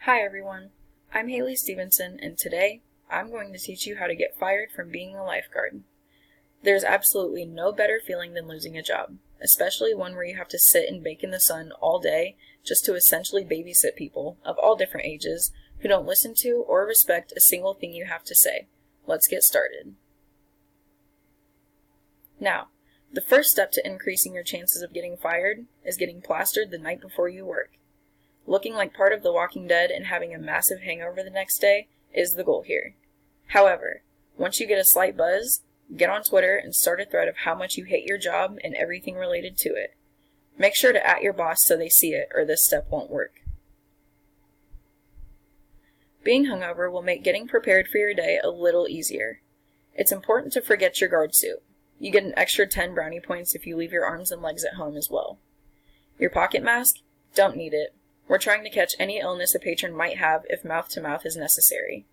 Hi everyone, I'm Haley Stevenson and today I'm going to teach you how to get fired from being a lifeguard. There's absolutely no better feeling than losing a job, especially one where you have to sit and bake in the sun all day just to essentially babysit people of all different ages who don't listen to or respect a single thing you have to say. Let's get started. Now, the first step to increasing your chances of getting fired is getting plastered the night before you work. Looking like part of The Walking Dead and having a massive hangover the next day is the goal here. However, once you get a slight buzz, get on Twitter and start a thread of how much you hate your job and everything related to it. Make sure to @ your boss so they see it, or this step won't work. Being hungover will make getting prepared for your day a little easier. It's important to forget your guard suit. You get an extra 10 brownie points if you leave your arms and legs at home as well. Your pocket mask? Don't need it. We're trying to catch any illness a patron might have if mouth-to-mouth is necessary.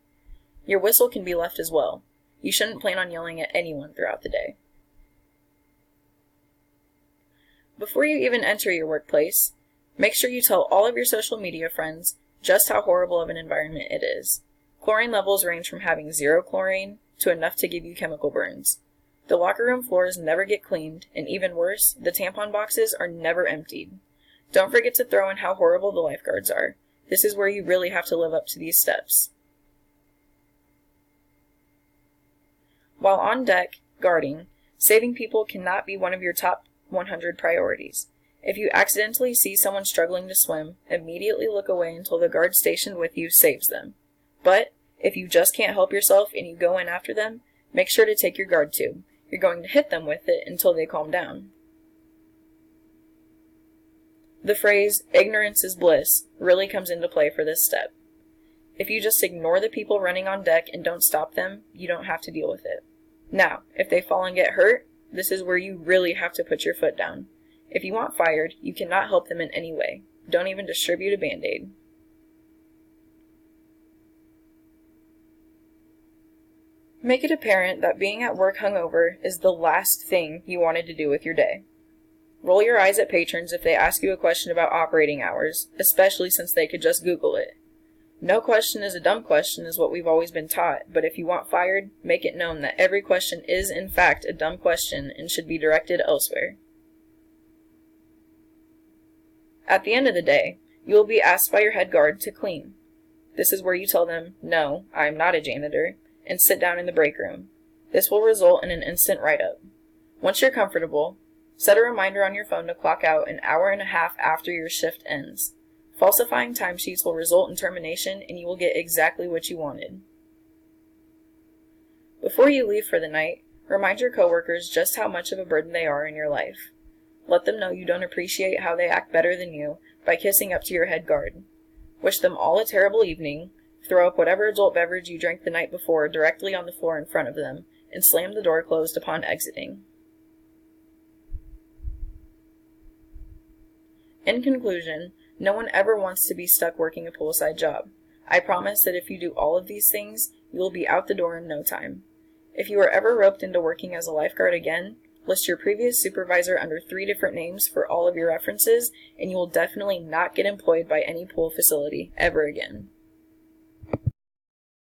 Your whistle can be left as well. You shouldn't plan on yelling at anyone throughout the day. Before you even enter your workplace, make sure you tell all of your social media friends just how horrible of an environment it is. Chlorine levels range from having 0 chlorine to enough to give you chemical burns. The locker room floors never get cleaned, and even worse, the tampon boxes are never emptied. Don't forget to throw in how horrible the lifeguards are. This is where you really have to live up to these steps. While on deck, guarding, saving people cannot be one of your top 100 priorities. If you accidentally see someone struggling to swim, immediately look away until the guard stationed with you saves them. But if you just can't help yourself and you go in after them, make sure to take your guard tube. You're going to hit them with it until they calm down. The phrase, "ignorance is bliss," really comes into play for this step. If you just ignore the people running on deck and don't stop them, you don't have to deal with it. Now, if they fall and get hurt, this is where you really have to put your foot down. If you want fired, you cannot help them in any way. Don't even distribute a Band-Aid. Make it apparent that being at work hungover is the last thing you wanted to do with your day. Roll your eyes at patrons if they ask you a question about operating hours, especially since they could just Google it. No question is a dumb question is what we've always been taught, but if you want fired, make it known that every question is in fact a dumb question and should be directed elsewhere. At the end of the day, you will be asked by your head guard to clean. This is where you tell them, "No, I am not a janitor," and sit down in the break room. This will result in an instant write-up. Once you're comfortable, set a reminder on your phone to clock out an hour and a half after your shift ends. Falsifying timesheets will result in termination and you will get exactly what you wanted. Before you leave for the night, remind your coworkers just how much of a burden they are in your life. Let them know you don't appreciate how they act better than you by kissing up to your head guard. Wish them all a terrible evening, throw up whatever adult beverage you drank the night before directly on the floor in front of them, and slam the door closed upon exiting. In conclusion, no one ever wants to be stuck working a poolside job. I promise that if you do all of these things, you will be out the door in no time. If you are ever roped into working as a lifeguard again, list your previous supervisor under 3 different names for all of your references, and you will definitely not get employed by any pool facility ever again.